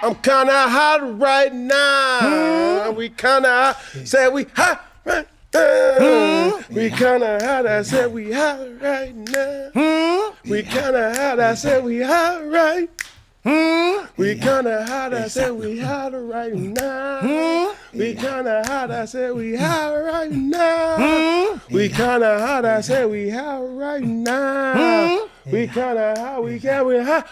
I'm kinda hot right now. We kinda hot. Said we hot right now. We kinda hot. I said we hot right now. We kinda hot. I said we hot right. We kinda hot. I said we hot right now. We kinda hot. I said we hot right now. We kinda hot. I said we hot right now. We kinda hot. We hot.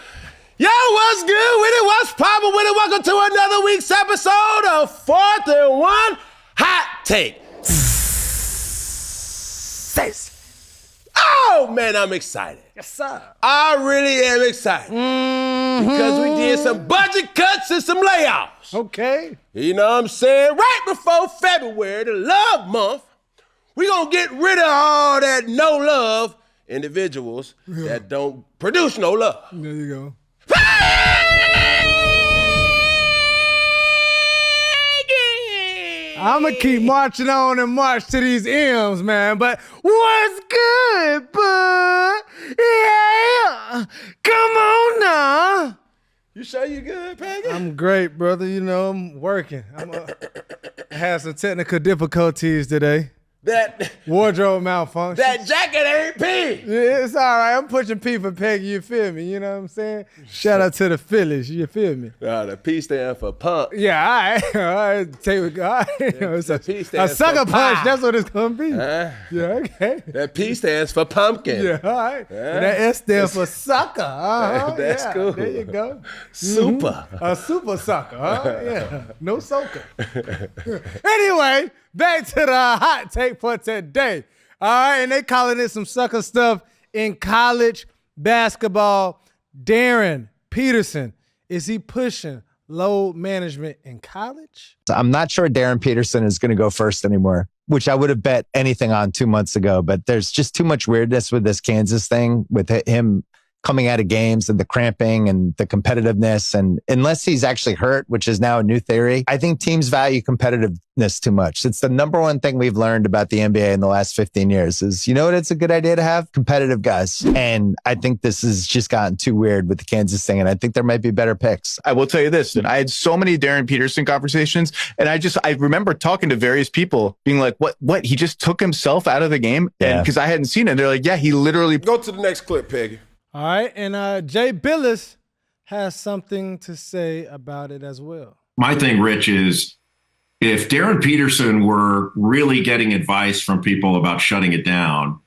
Yo, what's good with it? What's poppin' with it? Welcome to another week's episode of 4th and 1 Hot Take. Oh, man, I'm excited. Yes, sir. I really am excited. Because we did some budget cuts and some layoffs. Okay. You know what I'm saying? Right before February, the love month, we gonna get rid of all that no love individuals that don't produce no love. There you go. I'm going to keep marching on and march to these M's, man. But what's good, bud? Yeah. Come on now. You sure you good, Peggy? I'm great, brother. You know, I'm working. I had some technical difficulties today. That wardrobe malfunction. That jacket ain't P. Yeah, it's all right. I'm pushing P for Peggy, you feel me? You know what I'm saying? Shout out to the Phillies, you feel me? The P stand for pump. Yeah, all right. All right. It's a sucker punch. That's what it's going to be. Yeah, okay. That P stands for pumpkin. Yeah, all right. And that S stands for sucker. That's cool. There you go. Super. A super sucker. Yeah. No soaker. Anyway, back to the hot take for today. All right, and they calling it some sucker stuff in college basketball. Darryn Peterson, is he pushing load management in college? I'm not sure Darryn Peterson is going to go first anymore, which I would have bet anything on 2 months ago. But there's just too much weirdness with this Kansas thing, with him coming out of games and the cramping and the competitiveness. And unless he's actually hurt, which is now a new theory, I think teams value competitiveness too much. It's the number one thing we've learned about the NBA in the last 15 years is, you know what, it's a good idea to have competitive guys. And I think this has just gotten too weird with the Kansas thing. And I think there might be better picks. I will tell you this, and I had so many Darryn Peterson conversations, and I remember talking to various people being like, what? He just took himself out of the game? Yeah. Because I hadn't seen it. They're like, yeah, he literally... Go to the next clip, Peggy. All right, and Jay Billis has something to say about it as well. My thing, Rich, is if Darryn Peterson were really getting advice from people about shutting it down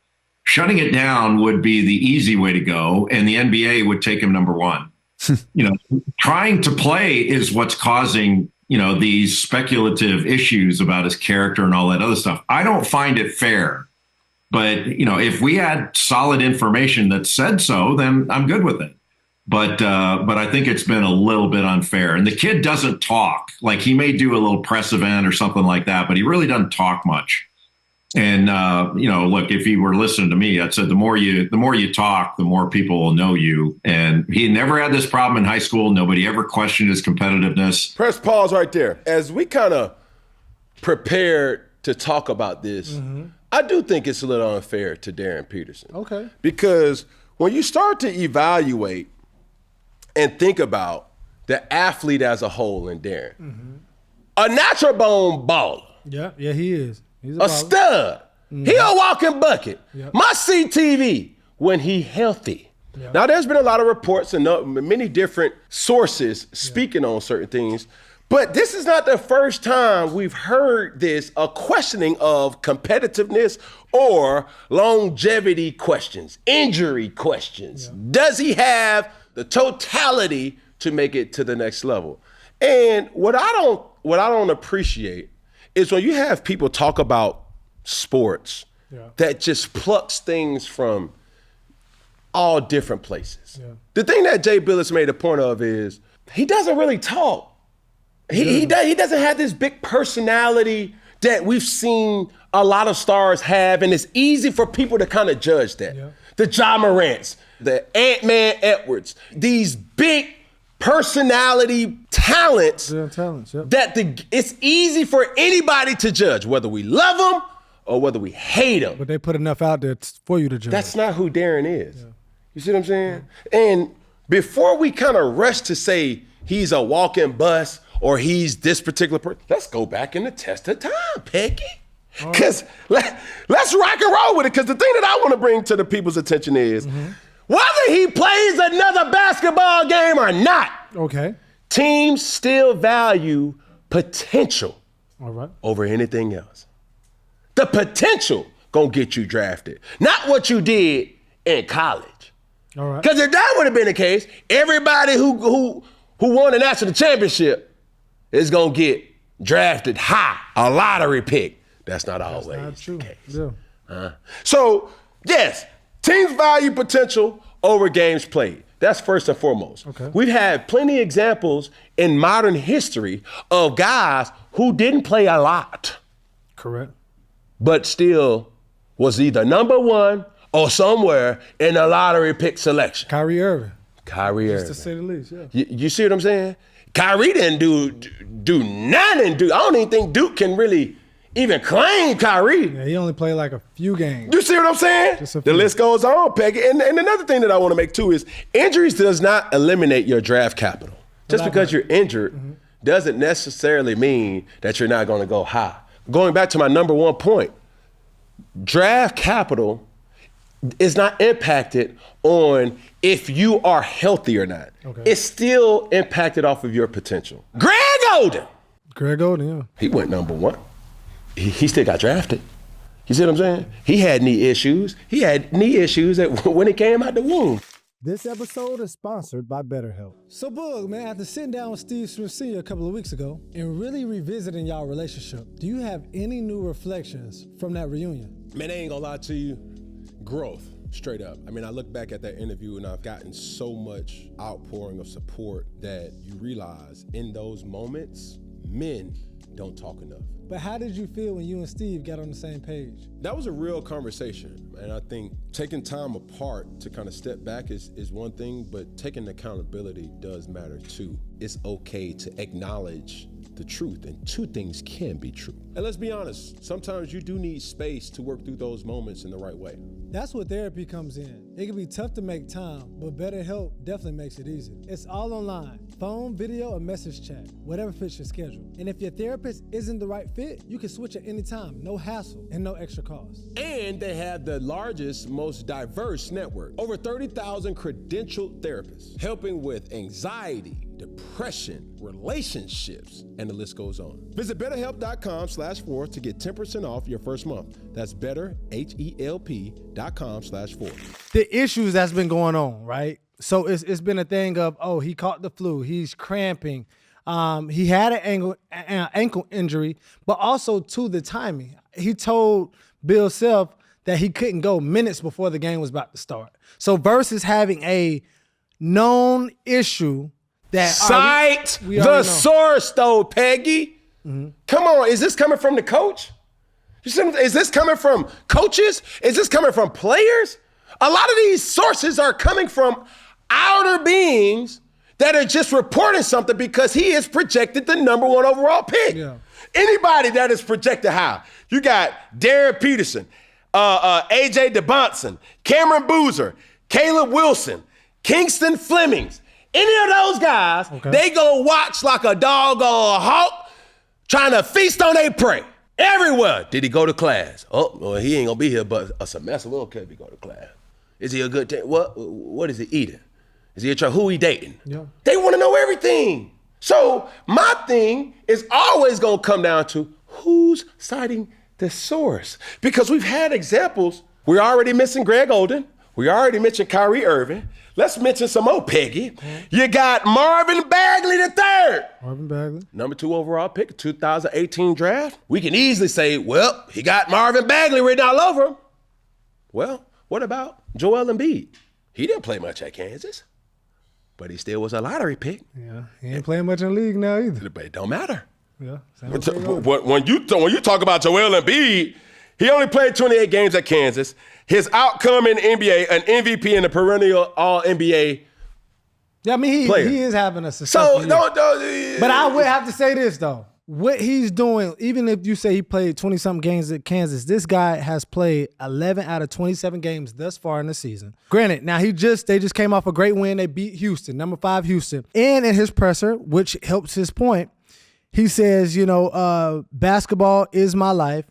would be the easy way to go, and the NBA would take him number one. Trying to play is what's causing, these speculative issues about his character and all that other stuff. I don't find it fair. But, if we had solid information that said so, then I'm good with it. But I think it's been a little bit unfair. And the kid doesn't talk. Like, he may do a little press event or something like that, but he really doesn't talk much. And, look, if he were listening to me, I'd said the more you talk, the more people will know you. And he never had this problem in high school. Nobody ever questioned his competitiveness. Press pause right there. As we kind of prepared to talk about this, I do think it's a little unfair to Darryn Peterson. Okay. Because when you start to evaluate and think about the athlete as a whole in Darryn, a natural bone baller. Yeah, he is. He's a stud. He a walking bucket. Yep. Must see TV when he healthy. Yep. Now, there's been a lot of reports and many different sources speaking on certain things. But this is not the first time we've heard a questioning of competitiveness or longevity questions, injury questions. Yeah. Does he have the totality to make it to the next level? And what I don't appreciate is when you have people talk about sports that just plucks things from all different places. Yeah. The thing that Jay Billis made a point of is he doesn't really talk. He doesn't have this big personality that we've seen a lot of stars have, and it's easy for people to kind of judge that. Yeah. The Ja Morants, the Ant-Man Edwards, these big personality talents, that it's easy for anybody to judge, whether we love them or whether we hate them. But they put enough out there for you to judge. That's not who Darryn is. Yeah. You see what I'm saying? Yeah. And before we kind of rush to say he's a walking bus or he's this particular person. Let's go back in the test of time, Peggy. Because let's rock and roll with it. Because the thing that I want to bring to the people's attention is whether he plays another basketball game or not, teams still value potential over anything else. The potential gonna get you drafted, not what you did in college. Because if that would have been the case, everybody who won the national championship is gonna get drafted high, a lottery pick. That's not always the case. So, yes, teams value potential over games played. That's first and foremost. We've had plenty of examples in modern history of guys who didn't play a lot. But still was either number one or somewhere in the lottery pick selection. Kyrie Irving. Just to say the least, You see what I'm saying? Kyrie didn't do nothing. I don't even think Duke can really even claim Kyrie. Yeah, he only played like a few games. You see what I'm saying? The list goes on, Peggy. And another thing that I want to make too is injuries does not eliminate your draft capital. Just because you're injured doesn't necessarily mean that you're not going to go high. Going back to my number one point, draft capital is not impacted on if you are healthy or not. It's still impacted off of your potential. Greg Oden, he went number one. He still got drafted. You see what I'm saying? He had knee issues. He had knee issues when he came out the womb. This episode is sponsored by BetterHelp. So, Boog, man, after sitting down with Steve Smith Sr. a couple of weeks ago and really revisiting y'all relationship, do you have any new reflections from that reunion? Man, I ain't gonna lie to you. Growth, straight up. I mean, I look back at that interview and I've gotten so much outpouring of support that you realize in those moments, men don't talk enough. But how did you feel when you and Steve got on the same page? That was a real conversation. And I think taking time apart to kind of step back is one thing, but taking accountability does matter too. It's okay to acknowledge the truth, and two things can be true. And let's be honest, sometimes you do need space to work through those moments in the right way. That's where therapy comes in. It can be tough to make time, but BetterHelp definitely makes it easy. It's all online, phone, video, or message chat, whatever fits your schedule. And if your therapist isn't the right fit, you can switch at any time, no hassle and no extra cost. And they have the largest, most diverse network. Over 30,000 credentialed therapists, helping with anxiety, depression, relationships, and the list goes on. Visit betterhelp.com/4 to get 10% off your first month. That's betterhelp.com/4. The issues that's been going on, right? So it's been a thing of, oh, he caught the flu, he's cramping, he had an ankle injury, but also to the timing. He told Bill Self that he couldn't go minutes before the game was about to start. So versus having a known issue that cite the source, though, Peggy. Come on, is this coming from the coach? Is this coming from coaches? Is this coming from players? A lot of these sources are coming from outer beings that are just reporting something because he is projected the number one overall pick. Anybody that is projected high, you got Darryn Peterson, AJ DeBonson, Cameron Boozer, Caleb Wilson, Kingston Flemings. Any of those guys, they go watch like a dog or a hawk trying to feast on their prey. Everywhere. Did he go to class? Oh, well, he ain't gonna be here but a semester. Well, okay, if he go to class. Is he a good what is he eating? Is he who he dating? They want to know everything. So my thing is always gonna come down to who's citing the source. Because we've had examples. We're already missing Greg Oden. We already mentioned Kyrie Irving. Let's mention some more, Peggy. You got Marvin Bagley III. Marvin Bagley. Number 2 overall pick, 2018 draft. We can easily say, well, he got Marvin Bagley written all over him. Well, what about Joel Embiid? He didn't play much at Kansas, but he still was a lottery pick. Yeah, he ain't playing much in the league now either. But it don't matter. Yeah. When you talk about Joel Embiid, he only played 28 games at Kansas. His outcome in the NBA, an MVP and a perennial All-NBA Yeah, I mean, he is having a successful year. But I would have to say this, though. what he's doing, even if you say he played 20-something games at Kansas, this guy has played 11 out of 27 games thus far in the season. Granted, now they just came off a great win. They beat Houston, number 5 Houston. And in his presser, which helps his point, he says, basketball is my life,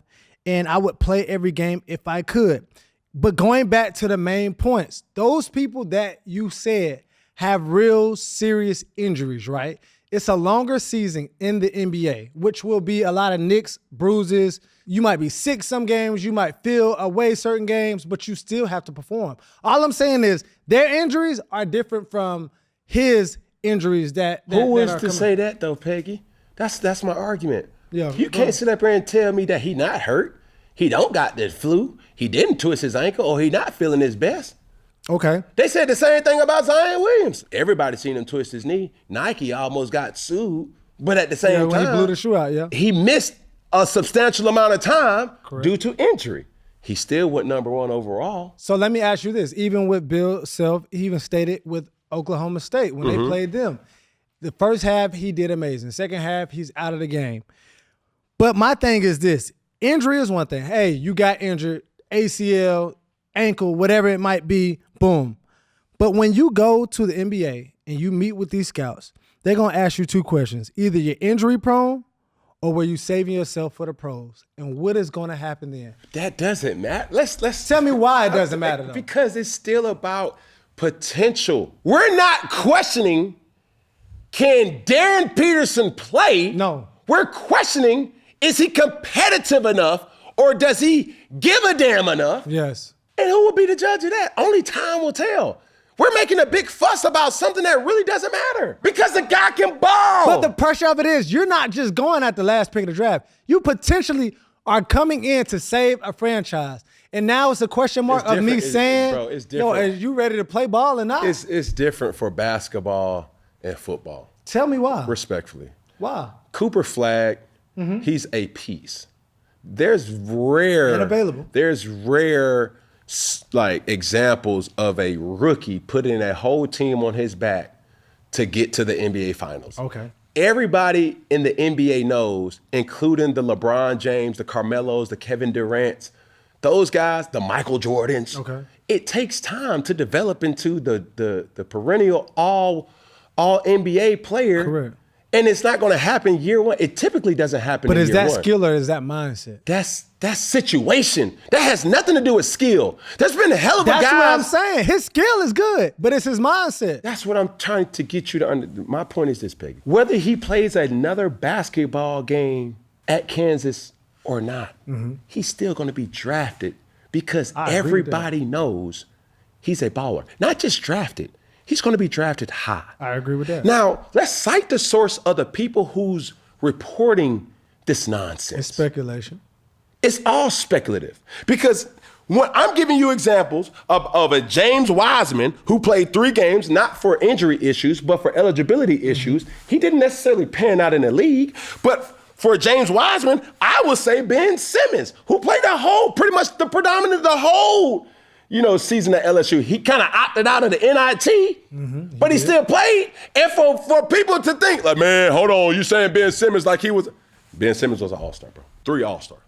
and I would play every game if I could. But going back to the main points, those people that you said have real serious injuries, right? It's a longer season in the NBA, which will be a lot of nicks, bruises. You might be sick some games. You might feel away certain games, but you still have to perform. All I'm saying is their injuries are different from his injuries that Who is are to say that, though, Peggy? That's my argument. Yeah, you can't sit up here and tell me that he not hurt. He don't got the flu. He didn't twist his ankle, or he not feeling his best. Okay. They said the same thing about Zion Williams. Everybody seen him twist his knee. Nike almost got sued, but at the same time, he blew the shoe out, he missed a substantial amount of time due to injury. He still went number 1 overall. So let me ask you this. Even with Bill Self, he even stated with Oklahoma State when they played them. The first half, he did amazing. Second half, he's out of the game. But my thing is this. Injury is one thing. Hey, you got injured, ACL, ankle, whatever it might be, boom. But when you go to the NBA and you meet with these scouts, they're going to ask you 2 questions. Either you're injury prone or were you saving yourself for the pros? And what is going to happen then? That doesn't matter. Let's tell me why it doesn't matter, though. Because it's still about potential. We're not questioning, can Darryn Peterson play? No. We're questioning, is he competitive enough, or does he give a damn enough? Yes. And who will be the judge of that? Only time will tell. We're making a big fuss about something that really doesn't matter because the guy can ball. But the pressure of it is you're not just going at the last pick of the draft. You potentially are coming in to save a franchise. And now it's a question mark of me saying, it's different. Are you ready to play ball or not? It's different for basketball and football. Tell me why. Respectfully. Why? Cooper Flag, he's a piece. There's rare examples of a rookie putting a whole team on his back to get to the NBA Finals. Okay. Everybody in the NBA knows, including the LeBron James, the Carmelos, the Kevin Durant's, those guys, the Michael Jordans. Okay. It takes time to develop into the perennial all NBA player. Correct. And it's not going to happen year 1. It typically doesn't happen in year 1. But is that skill or is that mindset? That's situation. That has nothing to do with skill. There's been a hell of a guy. That's what I'm saying. His skill is good, but it's his mindset. That's what I'm trying to get you to understand. My point is this, Peggy. Whether he plays another basketball game at Kansas or not, he's still going to be drafted because everybody knows he's a baller. Not just drafted. He's going to be drafted high. I agree with that. Now, let's cite the source of the people who's reporting this nonsense. It's speculation. It's all speculative because when I'm giving you examples of a James Wiseman who played 3 games, not for injury issues, but for eligibility issues. He didn't necessarily pan out in the league, but for James Wiseman, I would say Ben Simmons, who played the whole season at LSU. He kind of opted out of the NIT, but he still played. And for people to think, like, man, hold on, you saying Ben Simmons like he was. Ben Simmons was an all-star, bro. 3 all-star.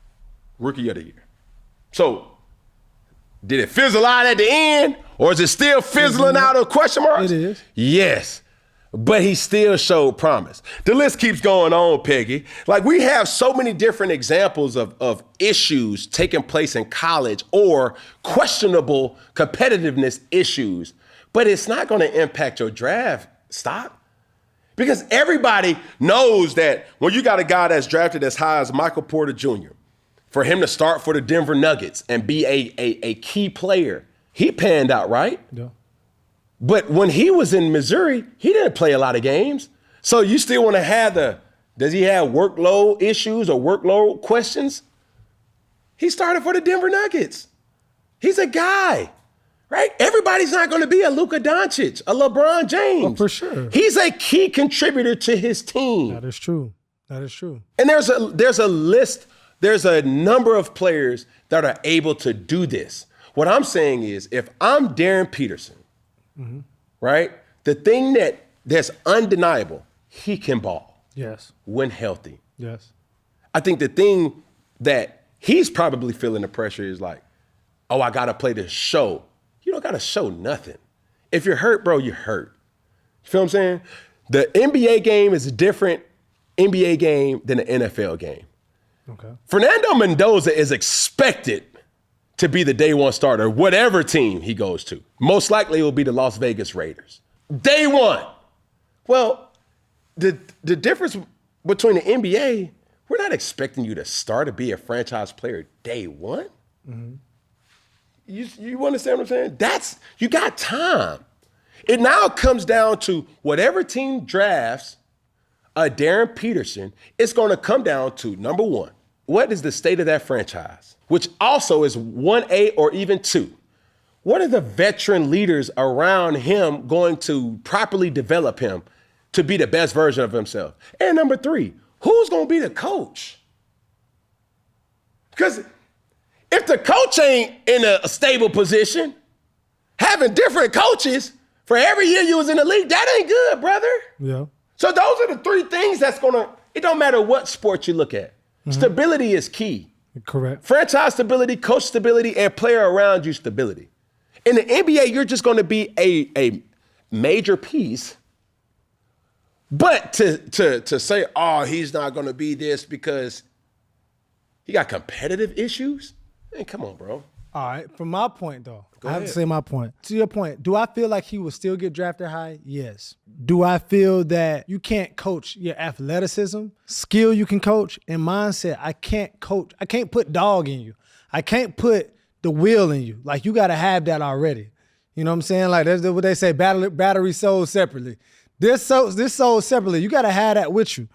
Rookie of the year. So, did it fizzle out at the end, or is it still fizzling out of question marks? It is. Yes. But he still showed promise. The list keeps going on, Peggy. Like, we have so many different examples of issues taking place in college or questionable competitiveness issues, but it's not going to impact your draft stock. Because everybody knows that when you got a guy that's drafted as high as Michael Porter Jr., for him to start for the Denver Nuggets and be a key player, he panned out, right? Yeah. But when he was in Missouri, he didn't play a lot of games. So you still want to have does he have workload issues or workload questions? He started for the Denver Nuggets. He's a guy, right? Everybody's not going to be a Luka Doncic, a LeBron James. Oh, for sure. He's a key contributor to his team. That is true. That is true. And there's a list, there's a number of players that are able to do this. What I'm saying is, if I'm Darryn Peterson, right? The thing that's undeniable, he can ball. Yes. When healthy. Yes. I think the thing that he's probably feeling the pressure is like, oh, I got to play this show. You don't got to show nothing. If you're hurt, bro, you're hurt. You feel what I'm saying? The NBA game is a different NBA game than the NFL game. Okay. Fernando Mendoza is expected to be the day one starter, whatever team he goes to. Most likely it will be the Las Vegas Raiders. Day one. Well, the difference between the NBA, we're not expecting you to start to be a franchise player day one. Mm-hmm. You understand what I'm saying? You got time. It now comes down to whatever team drafts a Darryn Peterson, it's going to come down to, number one, what is the state of that franchise? Which also is 1A or even 2. What are the veteran leaders around him going to properly develop him to be the best version of himself? And number 3, who's going to be the coach? Because if the coach ain't in a stable position, having different coaches for every year you was in the league, that ain't good, brother. Yeah. So those are the 3 things it don't matter what sport you look at. Mm-hmm. Stability is key. Correct. Franchise stability, coach stability, and player around you stability. In the NBA, you're just going to be a major piece. But to say, oh, he's not going to be this because he got competitive issues? Man, come on, bro. All right. From my point, though, I have ahead. to say my point. To your point, do I feel like he will still get drafted high? Yes. Do I feel that you can't coach your athleticism, skill you can coach, and mindset? I can't coach. I can't put dog in you. I can't put the will in you. Like, you got to have that already. You know what I'm saying? Like, that's what they say, battery sold separately. This sold separately. You got to have that with you.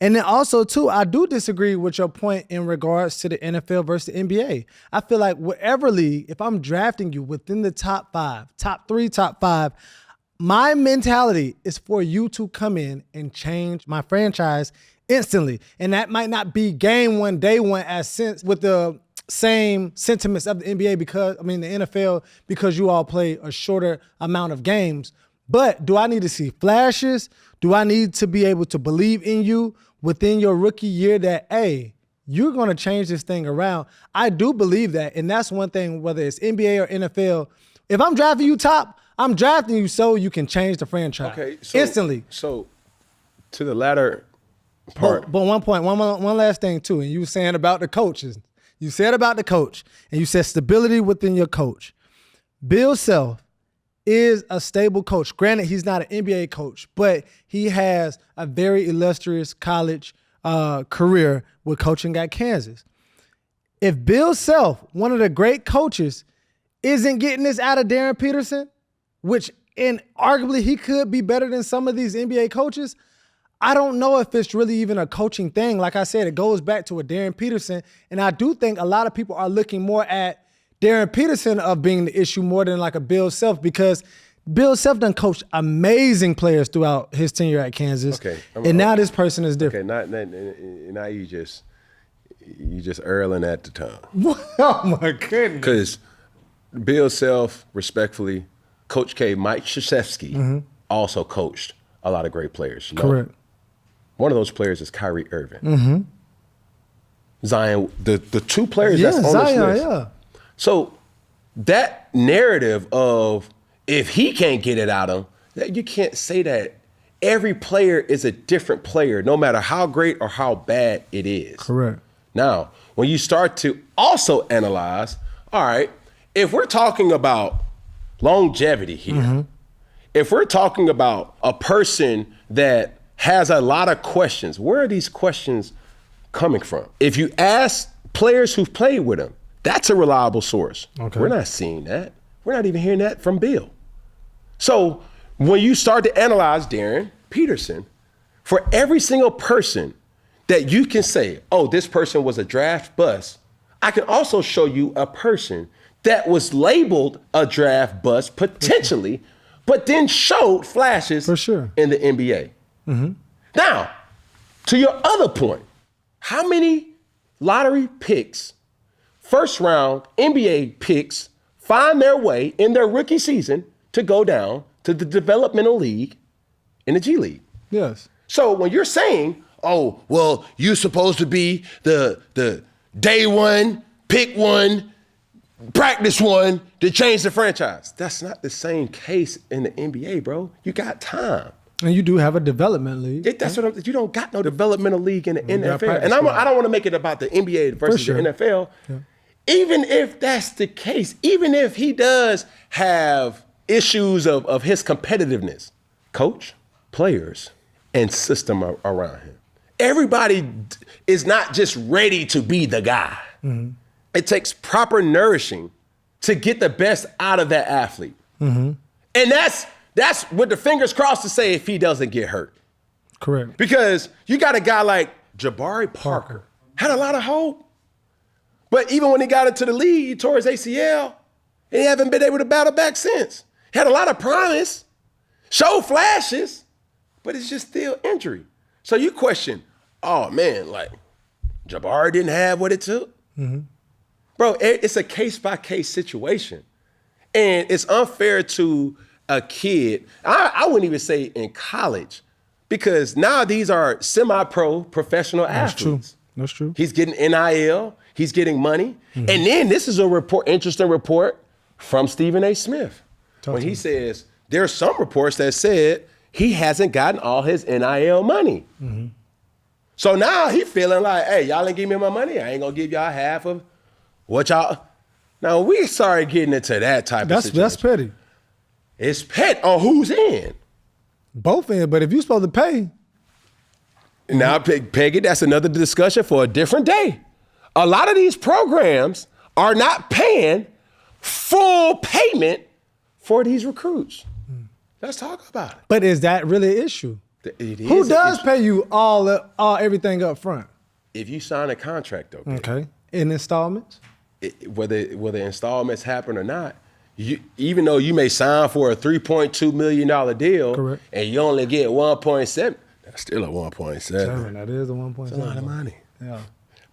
And then also, too, I do disagree with your point in regards to the NFL versus the NBA. I feel like whatever league, if I'm drafting you within the top 5, top 3, top 5, my mentality is for you to come in and change my franchise instantly. And that might not be game one, day one, with the same sentiments of the NBA the NFL, because you all play a shorter amount of games. But do I need to see flashes? Do I need to be able to believe in you within your rookie year that, hey, you're going to change this thing around? I do believe that. And that's one thing, whether it's NBA or NFL. If I'm drafting you top, I'm drafting you so you can change the franchise instantly. So to the latter part. But one last thing too, and you were saying about the coaches. You said about the coach, and you said stability within your coach. Bill Self is a stable coach. Granted, he's not an NBA coach, but he has a very illustrious college career with coaching at Kansas. If Bill Self, one of the great coaches, isn't getting this out of Darryn Peterson, which arguably he could be better than some of these NBA coaches, I don't know if it's really even a coaching thing. Like I said, it goes back to a Darryn Peterson, and I do think a lot of people are looking more at Darryn Peterson of being the issue more than like a Bill Self, because Bill Self done coached amazing players throughout his tenure at Kansas. Okay. Now this person is different. Okay, now you just earling at the tongue. Oh my goodness. Because Bill Self, respectfully, Coach K, Mike Krzyzewski, also coached a lot of great players. Correct. One of those players is Kyrie Irving. Zion, the 2 players that's on Zion, this list. Yeah. So that narrative of if he can't get it out of him, you can't say that. Every player is a different player, no matter how great or how bad it is. Correct. Now, when you start to also analyze, all right, if we're talking about longevity here, if we're talking about a person that has a lot of questions, where are these questions coming from? If you ask players who've played with him, that's a reliable source. Okay. We're not seeing that. We're not even hearing that from Bill. So when you start to analyze Darryn Peterson, for every single person that you can say, oh, this person was a draft bust, I can also show you a person that was labeled a draft bust potentially, but then showed flashes for sure in the NBA. Now, to your other point, how many lottery picks, first round NBA picks, find their way in their rookie season to go down to the developmental league in the G League? Yes. So when you're saying, oh, well, you're supposed to be the day one, pick one, practice one to change the franchise. That's not the same case in the NBA, bro. You got time. And you do have a development league. You don't got no developmental league in the NFL. And I don't want to make it about the NBA versus the NFL. Yeah. Even if that's the case, even if he does have issues of his competitiveness, coach, players, and system around him. Everybody is not just ready to be the guy. Mm-hmm. It takes proper nourishing to get the best out of that athlete. Mm-hmm. And that's with the fingers crossed to say if he doesn't get hurt. Correct. Because you got a guy like Jabari Parker, had a lot of hope. But even when he got into the league, he tore his ACL, and he haven't been able to battle back since. Had a lot of promise, showed flashes, but it's just still injury. So you question, oh man, like Jabari didn't have what it took? Mm-hmm. Bro, it's a case-by-case situation. And it's unfair to a kid, I wouldn't even say in college, because now these are semi-pro professional athletes. That's true. He's getting NIL, he's getting money. Mm-hmm. And then this is interesting report from Stephen A. Smith. When he says, there's some reports that said he hasn't gotten all his NIL money. Mm-hmm. So now he feeling like, hey, y'all ain't give me my money. I ain't gonna give y'all half of what y'all. Now we started getting into that type of situation. That's petty. It's pet on who's in. Both in, but if you're supposed to pay. Now, Peggy, that's another discussion for a different day. A lot of these programs are not paying full payment for these recruits. Let's talk about it. But is that really an issue? Who does pay you everything up front? If you sign a contract, though. Okay. In installments? Whether installments happen or not, even though you may sign for a $3.2 million deal, correct, and you only get 1.7, that's still a 1.7. That is a 1.7. That's a lot of money. Yeah.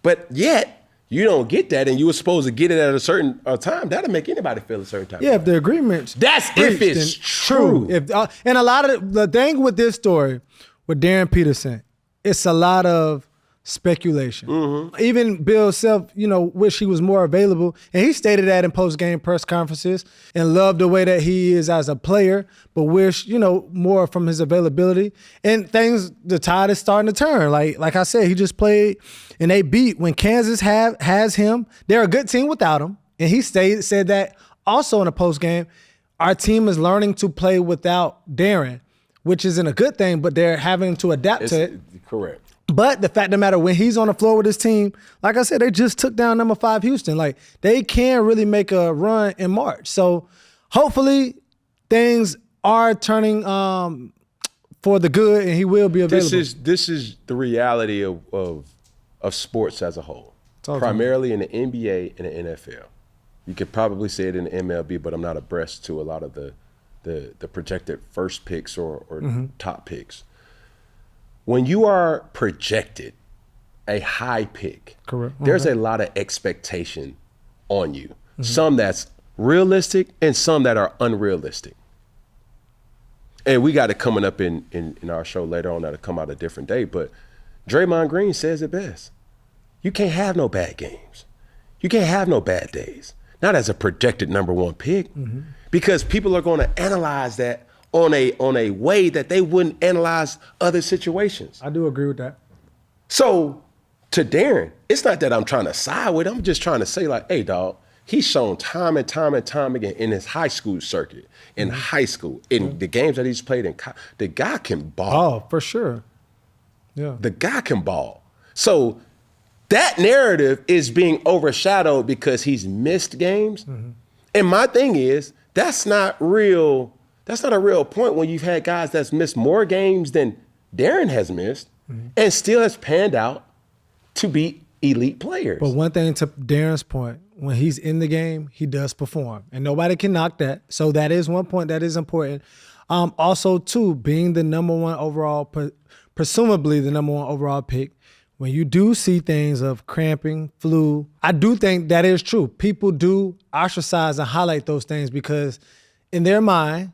But yet, you don't get that, and you were supposed to get it at a certain time. That'll make anybody feel a certain type of way. If the agreement's that's if it's true. And a lot of the thing with this story, with Darryn Peterson, it's a lot of speculation. Mm-hmm. Even Bill Self, wish he was more available. And he stated that in post-game press conferences and loved the way that he is as a player, but wish, more from his availability. And the tide is starting to turn. Like I said, he just played and they beat when Kansas has him. They're a good team without him. And he said that also in a post-game, our team is learning to play without Darryn, which isn't a good thing, but they're having to adapt to it. Correct. But the fact of the matter, when he's on the floor with his team, like I said, they just took down number 5 Houston. Like, they can really make a run in March. So hopefully things are turning for the good, and he will be available. This is the reality of sports as a whole, primarily in the NBA and the NFL. You could probably say it in the MLB, but I'm not abreast to a lot of the projected first picks or mm-hmm. top picks. When you are projected a high pick, correct, there's a lot of expectation on you. Mm-hmm. Some that's realistic and some that are unrealistic. And we got it coming up in our show later on that'll come out a different day, but Draymond Green says it best. You can't have no bad games. You can't have no bad days. Not as a projected number 1 pick, mm-hmm. because people are going to analyze that on a way that they wouldn't analyze other situations. I do agree with that. So to Darryn, it's not that I'm trying to side with him. I'm just trying to say, like, hey, dog, he's shown time and time and time again in his high school circuit, in mm-hmm. high school, in mm-hmm. the games that he's played in. The guy can ball. Oh, for sure. Yeah. The guy can ball. So that narrative is being overshadowed because he's missed games. Mm-hmm. And my thing is, that's not real. That's not a real point when you've had guys that's missed more games than Darryn has missed, mm-hmm. and still has panned out to be elite players. But one thing to Darren's point, when he's in the game, he does perform, and nobody can knock that. So that is one point that is important. Also, too, being the number 1 overall, presumably the number 1 overall pick, when you do see things of cramping, flu, I do think that is true. People do ostracize and highlight those things because in their mind,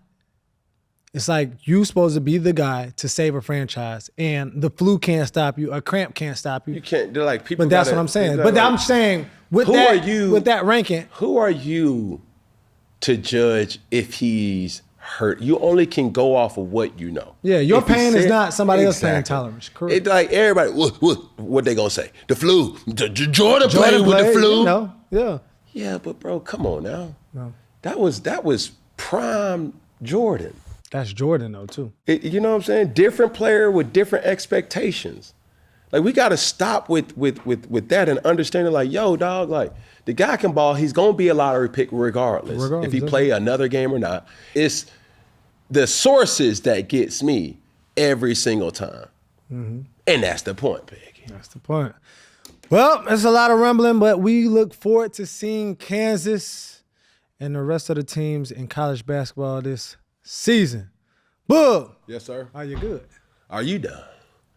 It's like you supposed to be the guy to save a franchise, and the flu can't stop you, a cramp can't stop you. You can't. They're like people. But that's what I'm saying. But I'm saying with who that, are you, with that ranking, who are you to judge if he's hurt? You only can go off of what you know. Yeah, your If he pain is said- not somebody else's pain Exactly. tolerance. Correct. It's like everybody. What they gonna say? The flu. Jordan played with the played, flu. you know, yeah. Yeah, but bro, come on now. No. That was prime Jordan. That's Jordan though too. You know what I'm saying? Different player with different expectations. Like we got to stop with that and understanding. Like, yo, dog, like the guy can ball. He's gonna be a lottery pick regardless if he play another game or not. It's the sources that gets me every single time, and that's the point, Peggy. That's the point. Well, there's a lot of rumbling, but we look forward to seeing Kansas and the rest of the teams in college basketball this season. Boog. Yes, sir. Are you good? Are you done?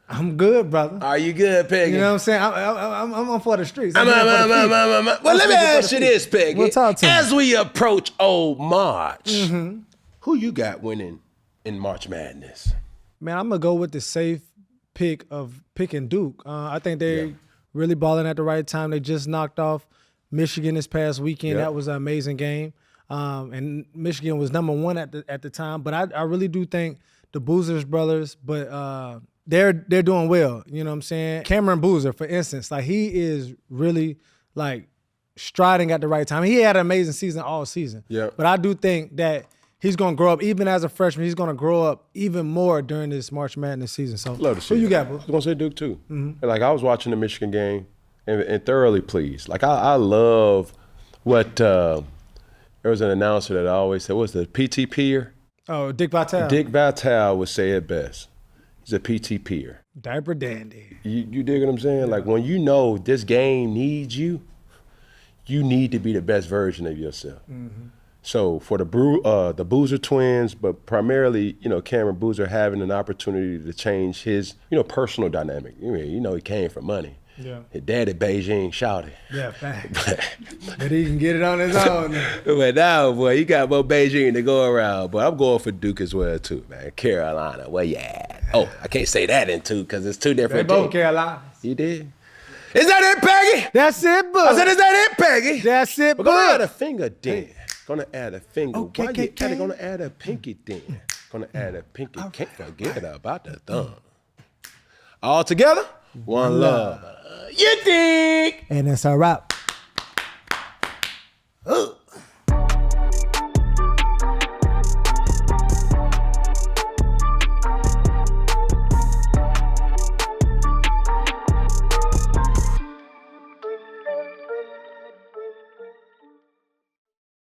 I'm good, brother. Are you good, Peggy? You know what I'm saying? I'm for the streets. Well, let me ask you this, Peggy. Well, talk to me. As we approach old March, who you got winning in March Madness? Man, I'm going to go with the safe pick of picking Duke. I think they really balling at the right time. They just knocked off Michigan this past weekend. Yeah. That was an amazing game. And Michigan was number one at the time. But I really do think the Boozers brothers, but they're doing well. You know what I'm saying? Cameron Boozer, for instance, like he is really like striding at the right time. He had an amazing season all season. Yeah. But I do think that he's going to grow up, even as a freshman, he's going to grow up even more during this March Madness season. So Love to see who you that. got, bro? I was going to say Duke, too. Like, I was watching the Michigan game and thoroughly pleased. Like, I love what there was an announcer that I always said, what's the PTPer? Oh, Dick Vitale. Dick Vitale would say it best. He's a PTPer. Diaper dandy. You dig what I'm saying? Like, when you know this game needs you, you need to be the best version of yourself. So for the Boozer twins, but primarily, Cameron Boozer having an opportunity to change his, personal dynamic. He came from money. Yeah. His daddy Beijing shouted. Yeah, facts. But he can get it on his own. But now, boy, you got more Beijing to go around. But I'm going for Duke as well, too, man. Carolina, where you at? Oh, I can't say that in two because it's two They different both teams. Carolina. You did? Is that it, Peggy? That's it, boo. I said, is that it, Peggy? That's it, We're gonna add boo. a finger then. Gonna add a finger. Okay, Why you okay. gonna add a pinky then? Gonna add a pinky. Can't forget about the thumb. All together, one love. You dig? And it's a wrap.